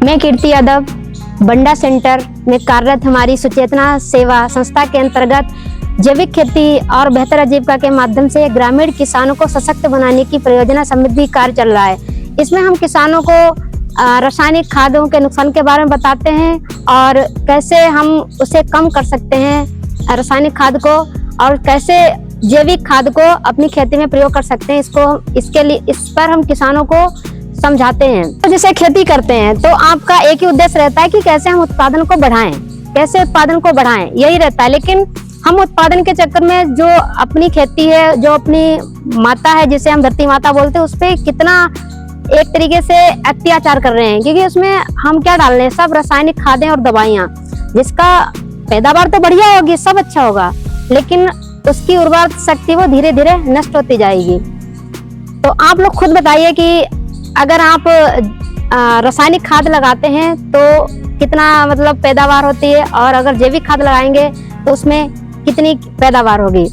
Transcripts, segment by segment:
मैं कीर्ति यादव बंडा सेंटर में कार्यरत हमारी सुचेतना सेवा संस्था के अंतर्गत जैविक खेती और बेहतर आजीविका के माध्यम से ग्रामीण किसानों को सशक्त बनाने की परियोजना समृद्धि कार्य चल रहा है। इसमें हम किसानों को रासायनिक खादों के नुकसान के बारे में बताते हैं और कैसे हम उसे कम कर सकते हैं रासायनिक खाद को, और कैसे जैविक खाद को अपनी खेती में प्रयोग कर सकते हैं। इसके लिए इस पर हम किसानों को समझाते हैं। तो जैसे खेती करते हैं तो आपका एक ही उद्देश्य रहता है कि कैसे हम उत्पादन को बढ़ाएं, कैसे उत्पादन को बढ़ाएं, यही रहता है। लेकिन हम उत्पादन के चक्कर में जो अपनी खेती है, जो अपनी माता है जिसे हम धरती माता बोलते हैं, उस पर कितना एक तरीके से अत्याचार कर रहे हैं, क्योंकि उसमें हम क्या डाल रहे हैं, सब रासायनिक खादें और दवाइयाँ, जिसका पैदावार तो बढ़िया होगी, सब अच्छा होगा, लेकिन उसकी उर्वरक शक्ति वो धीरे धीरे नष्ट होती जाएगी। तो आप लोग खुद बताइए कि अगर आप रासायनिक खाद लगाते हैं तो कितना मतलब पैदावार होती है, और अगर जैविक खाद लगाएंगे तो उसमें कितनी पैदावार होगी।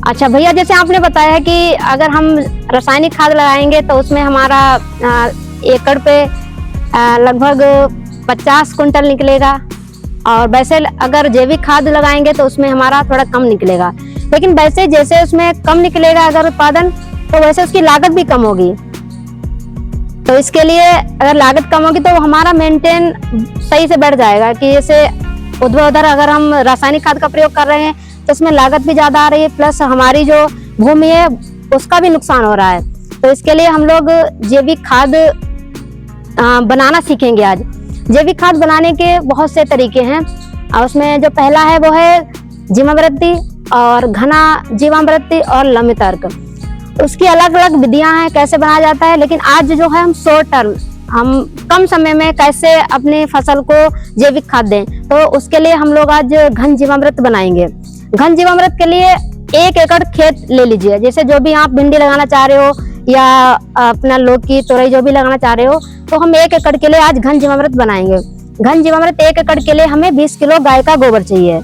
अच्छा भैया, जैसे आपने बताया कि अगर हम रासायनिक खाद लगाएंगे तो उसमें हमारा एकड़ पे लगभग 50 कुंटल निकलेगा, और वैसे अगर जैविक खाद लगाएंगे तो उसमें हमारा थोड़ा कम निकलेगा। लेकिन वैसे जैसे उसमें कम निकलेगा अगर उत्पादन, तो वैसे उसकी लागत भी कम होगी। तो इसके लिए अगर लागत कम होगी तो हमारा मेंटेन सही से बढ़ जाएगा, कि जैसे उधर अगर हम रासायनिक खाद का प्रयोग कर रहे हैं तो उसमें लागत भी ज्यादा आ रही है, प्लस हमारी जो भूमि है उसका भी नुकसान हो रहा है। तो इसके लिए हम लोग जैविक खाद बनाना सीखेंगे आज। जैविक खाद बनाने के बहुत से तरीके हैं, और उसमें जो पहला है वो है जीवामृति और घना जीवामृति और लम्ब तर्क। उसकी अलग अलग विधियां हैं कैसे बनाया जाता है, लेकिन आज जो है हम शॉर्ट टर्म, हम कम समय में कैसे अपनी फसल को जैविक खाद दें, तो उसके लिए हम लोग आज घन जीवामृत बनाएंगे। घन जीवामृत के लिए 1 एकड़ खेत ले लीजिए। जैसे जो भी आप भिंडी लगाना चाह रहे हो या अपना लौकी तोरई जो भी लगाना चाह रहे हो, तो हम 1 एकड़ के लिए आज घन जीवामृत बनाएंगे। घन जीवामृत 1 एकड़ के लिए हमें 20 किलो गाय का गोबर चाहिए,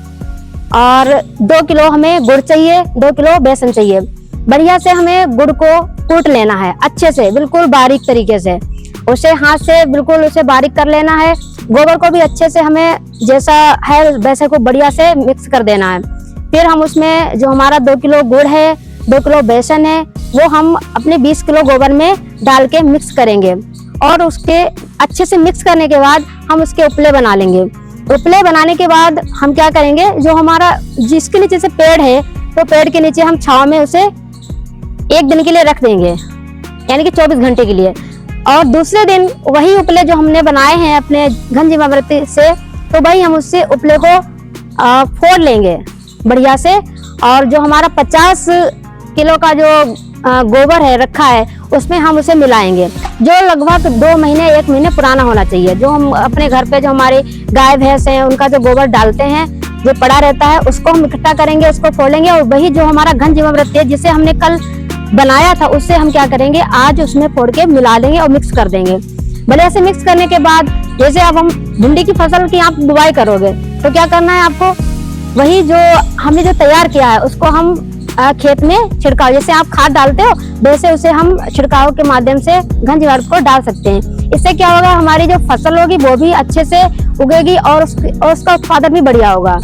और 2 किलो हमें गुड़ चाहिए, 2 किलो बेसन चाहिए। बढ़िया से हमें गुड़ को कूट लेना है अच्छे से, बिल्कुल बारीक तरीके से, उसे हाथ से बिल्कुल उसे बारीक कर लेना है। गोबर को भी अच्छे से हमें जैसा है वैसे को बढ़िया से मिक्स कर देना है। फिर हम उसमें जो हमारा 2 किलो गुड़ है, 2 किलो बेसन है, वो हम अपने 20 किलो गोबर में डाल के मिक्स करेंगे, और उसके अच्छे से मिक्स करने के बाद हम उसके उपले बना लेंगे। उपले बनाने के बाद हम क्या करेंगे, जो हमारा जिसके नीचे से पेड़ है, तो पेड़ के नीचे हम छांव में उसे 1 दिन के लिए रख देंगे, यानी कि 24 घंटे के लिए। और दूसरे दिन वही उपले जो हमने बनाए हैं अपने घन जीवामृत से, तो वही हम उससे उपले को फोड़ लेंगे बढ़िया से, और जो हमारा 50 किलो का जो गोबर है रखा है, उसमें हम उसे मिलाएंगे, जो लगभग 2 महीने 1 महीने पुराना होना चाहिए। जो हम अपने घर पे जो हमारे गाय भैंस हैं उनका जो गोबर डालते हैं, जो पड़ा रहता है, उसको हम इकट्ठा करेंगे, उसको फोड़ेंगे, और वही जो हमारा घन जीवामृत है जिसे हमने कल बनाया था, उससे हम क्या करेंगे, आज उसमें फोड़ के मिला देंगे और मिक्स कर देंगे। बढ़िया से मिक्स करने के बाद जैसे अब हम भिंडी की फसल की आप बुवाई करोगे, तो क्या करना है आपको, वही जो हमने जो तैयार किया है उसको हम खेत में छिड़काव, जैसे आप खाद डालते हो वैसे उसे हम छिड़काव के माध्यम से घन जीवामृत को डाल सकते हैं। इससे क्या होगा, हमारी जो फसल होगी वो भी अच्छे से उगेगी और उसका उत्पादन भी बढ़िया होगा।